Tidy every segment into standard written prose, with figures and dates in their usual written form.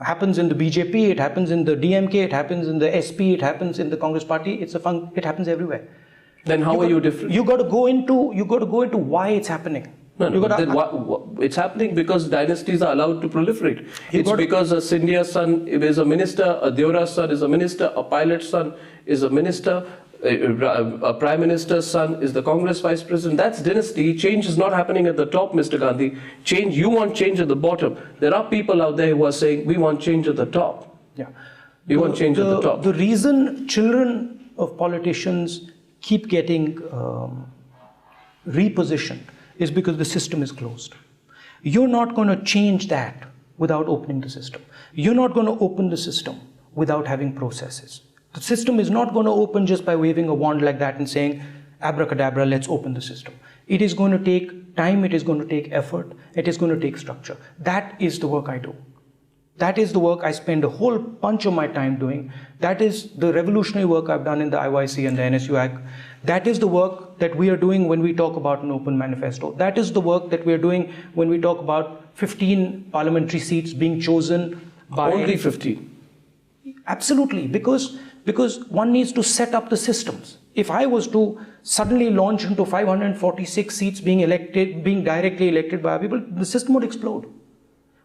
happens in the BJP, it happens in the DMK, it happens in the SP, it happens in the Congress party. It happens everywhere. Then how are you different? You got to go into why it's happening. It's happening because dynasties are allowed to proliferate. It's because a Scindia's son is a minister, a Deora's son is a minister, a pilot's son is a minister, a prime minister's son is the Congress vice president. That's dynasty. Change is not happening at the top, Mr. Gandhi. You want change at the bottom. There are people out there who are saying, we want change at the top. Yeah. We want change at the top. The reason children of politicians keep getting repositioned is because the system is closed. You're not going to change that without opening the system. You're not going to open the system without having processes. The system is not going to open just by waving a wand like that and saying, abracadabra, let's open the system. It is going to take time, it is going to take effort, it is going to take structure. That is the work I do. That is the work I spend a whole bunch of my time doing. That is the revolutionary work I've done in the IYC and the NSUAC. That is the work that we are doing when we talk about an open manifesto. That is the work that we are doing when we talk about 15 parliamentary seats being chosen by... Only 15? Absolutely, because one needs to set up the systems. If I was to suddenly launch into 546 seats being directly elected by people, the system would explode.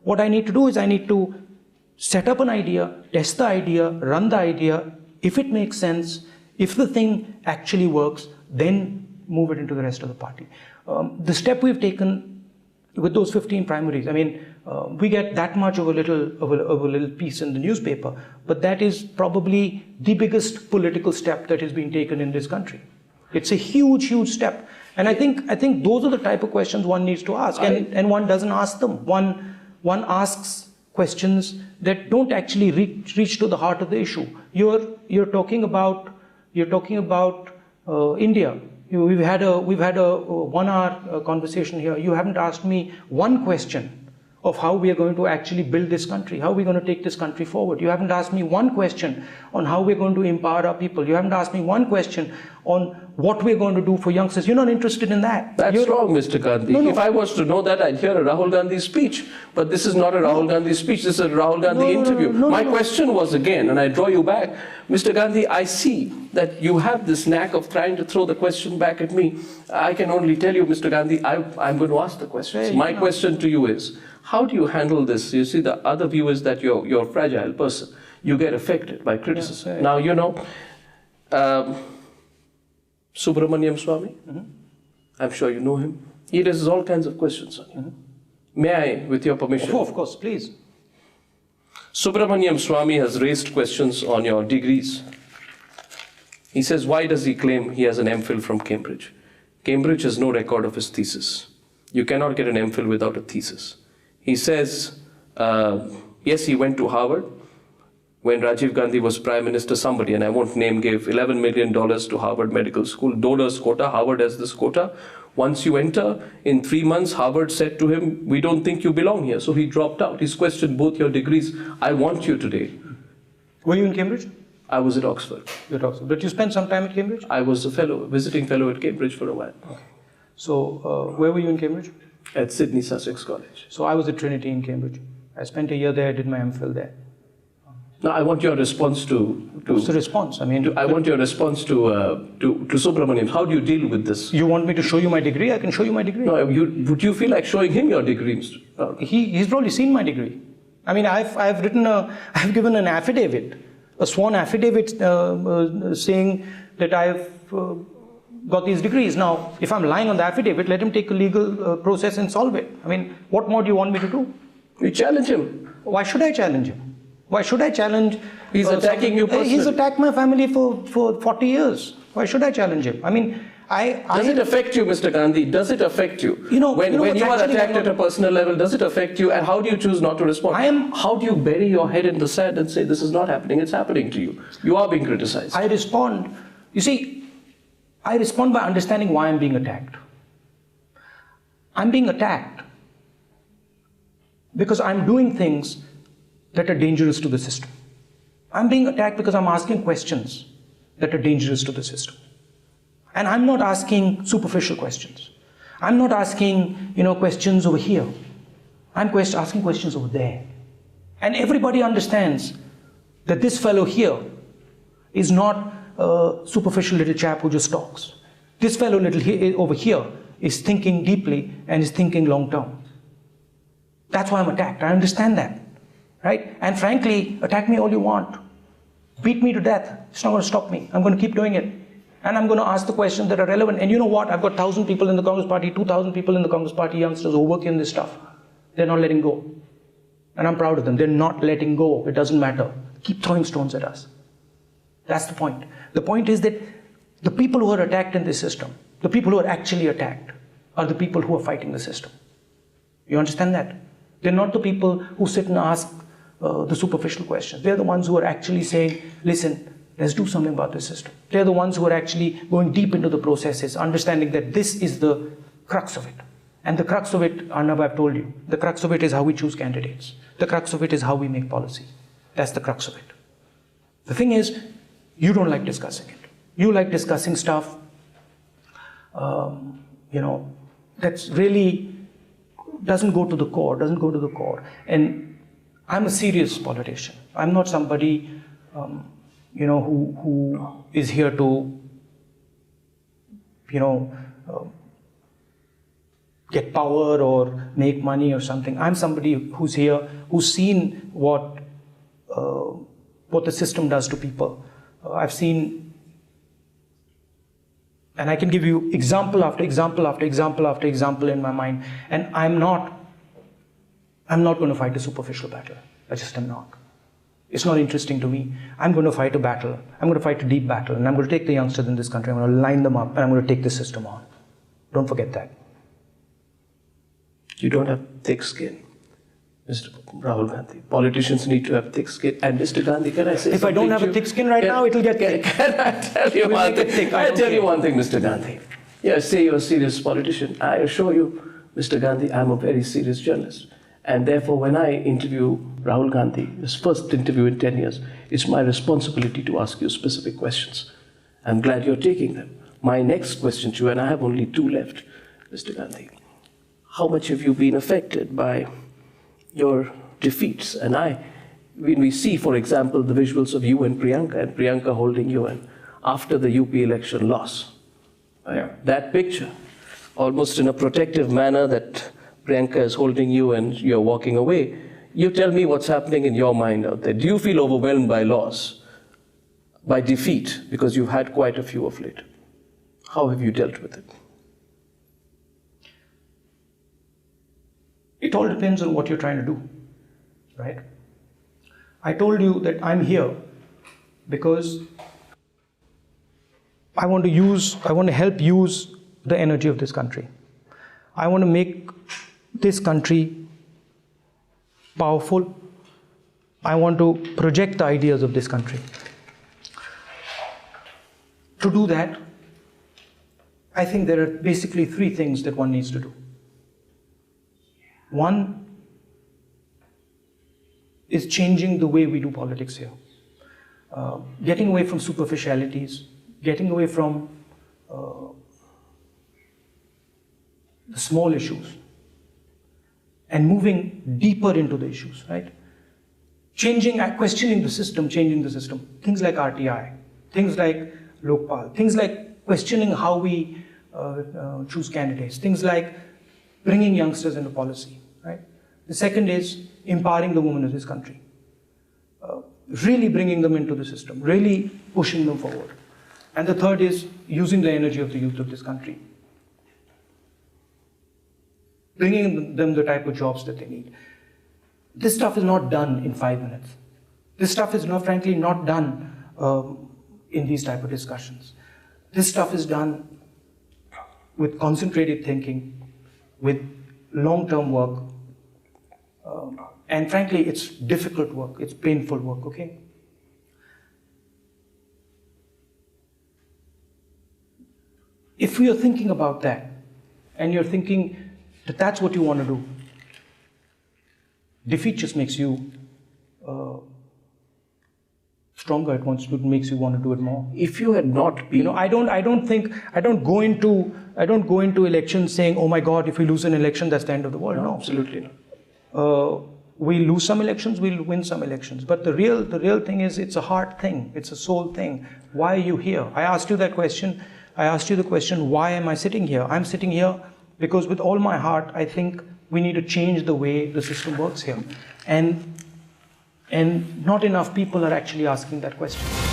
What I need to do is I need to set up an idea, test the idea, run the idea. If it makes sense, if the thing actually works, then move it into the rest of the party. The step we've taken with those 15 primaries, I mean, we get that much of a little piece in the newspaper, but that is probably the biggest political step that is being taken in this country. It's a huge, huge step. And I think those are the type of questions one needs to ask, and one doesn't ask them. One asks questions that don't actually reach to the heart of the issue. You're talking about India. We've had a 1 hour conversation here. You haven't asked me one question of how we are going to actually build this country, how we're going to take this country forward. You haven't asked me one question on how we're going to empower our people. You haven't asked me one question on what we're going to do for youngsters. You're not interested in that. That's wrong, Mr. Gandhi. No. If I was to know that, I'd hear a Rahul Gandhi speech. But this is not a Rahul Gandhi speech, this is a Rahul Gandhi interview. My question was again, and I draw you back, Mr. Gandhi, I see that you have this knack of trying to throw the question back at me. I can only tell you, Mr. Gandhi, I'm going to ask the questions. My question to you is, how do you handle this? You see, the other view is that you're a fragile person. You get affected by criticism. Now, you know, Subramaniam Swamy, I'm sure you know him. He raises all kinds of questions on you. May I, with your permission? Of course, please. Subramaniam Swamy has raised questions on your degrees. He says, why does he claim he has an MPhil from Cambridge? Cambridge has no record of his thesis. You cannot get an MPhil without a thesis. He says, yes, he went to Harvard. When Rajiv Gandhi was Prime Minister, somebody, and I won't name, gave $11 million to Harvard Medical School. Donors quota, Harvard has this quota. Once you enter, in 3 months, Harvard said to him, we don't think you belong here. So he dropped out. He's questioned both your degrees. I want you today. Were you in Cambridge? I was at Oxford. You're at Oxford. But you spent some time at Cambridge? I was a visiting fellow at Cambridge for a while. Okay. So where were you in Cambridge? At Sydney Sussex College. So I was at Trinity in Cambridge. I spent a year there, did my MPhil there. Now I want your response to what's the response? I mean, I want your response to Subramaniam. How do you deal with this? You want me to show you my degree? I can show you my degree. No, would you feel like showing him your degree? He's probably seen my degree. I mean, I've given an affidavit, a sworn affidavit saying that I've got these degrees. Now, if I'm lying on the affidavit, let him take a legal process and solve it. I mean, what more do you want me to do? You challenge him. Why should I challenge him? Why should I challenge? He's attacking you personally. He's attacked my family for 40 years. Why should I challenge him? I mean, Does it affect you, Mr. Gandhi? Does it affect you? When you are attacked at a personal level, does it affect you? And how do you choose not to respond? How do you bury your head in the sand and say, this is not happening, it's happening to you? You are being criticized. I respond. You see, I respond by understanding why I'm being attacked. I'm being attacked because I'm doing things that are dangerous to the system. I'm being attacked because I'm asking questions that are dangerous to the system. And I'm not asking superficial questions. I'm not asking, questions over here. I'm asking questions over there. And everybody understands that this fellow here is not a superficial little chap who just talks. This fellow over here is thinking deeply and is thinking long term. That's why I'm attacked. I understand that, right? And frankly, attack me all you want. Beat me to death. It's not going to stop me. I'm going to keep doing it. And I'm going to ask the questions that are relevant. And you know what? I've got 1,000 people in the Congress Party, 2,000 people in the Congress Party, youngsters who work in this stuff. They're not letting go. And I'm proud of them. They're not letting go. It doesn't matter. Keep throwing stones at us. That's the point. The point is that the people who are attacked in this system, the people who are actually attacked, are the people who are fighting the system. You understand that? They're not the people who sit and ask the superficial questions. They're the ones who are actually saying, listen, let's do something about this system. They're the ones who are actually going deep into the processes, understanding that this is the crux of it. And the crux of it, Arnab, I've told you, the crux of it is how we choose candidates. The crux of it is how we make policy. That's the crux of it. The thing is, you don't like discussing it. You like discussing stuff, that's really doesn't go to the core, And I'm a serious politician. I'm not somebody, who is here to, get power or make money or something. I'm somebody who's here, who's seen what the system does to people. I've seen, and I can give you example after example after example after example in my mind. And I'm not going to fight a superficial battle. I just am not. It's not interesting to me. I'm going to fight a battle. I'm going to fight a deep battle. And I'm going to take the youngsters in this country. I'm going to line them up and I'm going to take the system on. Don't forget that. You don't have thick skin, Mr. Rahul Gandhi. Politicians need to have thick skin. And Mr. Gandhi, can I say if I don't have a thick skin right now, it'll get thick. Can I tell you one thing? I'll tell you one thing, Mr. Gandhi. Yeah, say you're a serious politician. I assure you, Mr. Gandhi, I'm a very serious journalist. And therefore, when I interview Rahul Gandhi, his first interview in 10 years, it's my responsibility to ask you specific questions. I'm glad you're taking them. My next question to you, and I have only 2 left, Mr. Gandhi. How much have you been affected by your defeats? And when we see, for example, the visuals of you and Priyanka holding you in after the UP election loss, that picture, almost in a protective manner that Priyanka is holding you and you're walking away, you tell me what's happening in your mind out there. Do you feel overwhelmed by loss, by defeat, because you've had quite a few of late? How have you dealt with it? It all depends on what you're trying to do, right? I told you that I'm here because I want to help use the energy of this country. I want to make this country powerful. I want to project the ideas of this country. To do that, I think there are basically 3 things that one needs to do. One is changing the way we do politics here. Getting away from superficialities, getting away from the small issues and moving deeper into the issues, right? Questioning the system, changing the system. Things like RTI, things like Lokpal, things like questioning how we choose candidates, things like bringing youngsters into policy, right? The second is empowering the women of this country. Really bringing them into the system, really pushing them forward. And the third is using the energy of the youth of this country. Bringing them the type of jobs that they need. This stuff is not done in 5 minutes. This stuff is frankly not done in these type of discussions. This stuff is done with concentrated thinking, with long-term work, and frankly, it's difficult work, it's painful work, okay? If you're thinking about that, and you're thinking that that's what you want to do, defeat just makes you stronger. It makes you want to do it more. If you had not been, I don't go into elections saying, oh my God, if we lose an election, that's the end of the world. No, absolutely not. we lose some elections, we'll win some elections. But the real thing is, it's a heart thing, it's a soul thing. Why are you here? I asked you that question. I asked you the question, why am I sitting here? I'm sitting here because with all my heart, I think we need to change the way the system works here. And not enough people are actually asking that question.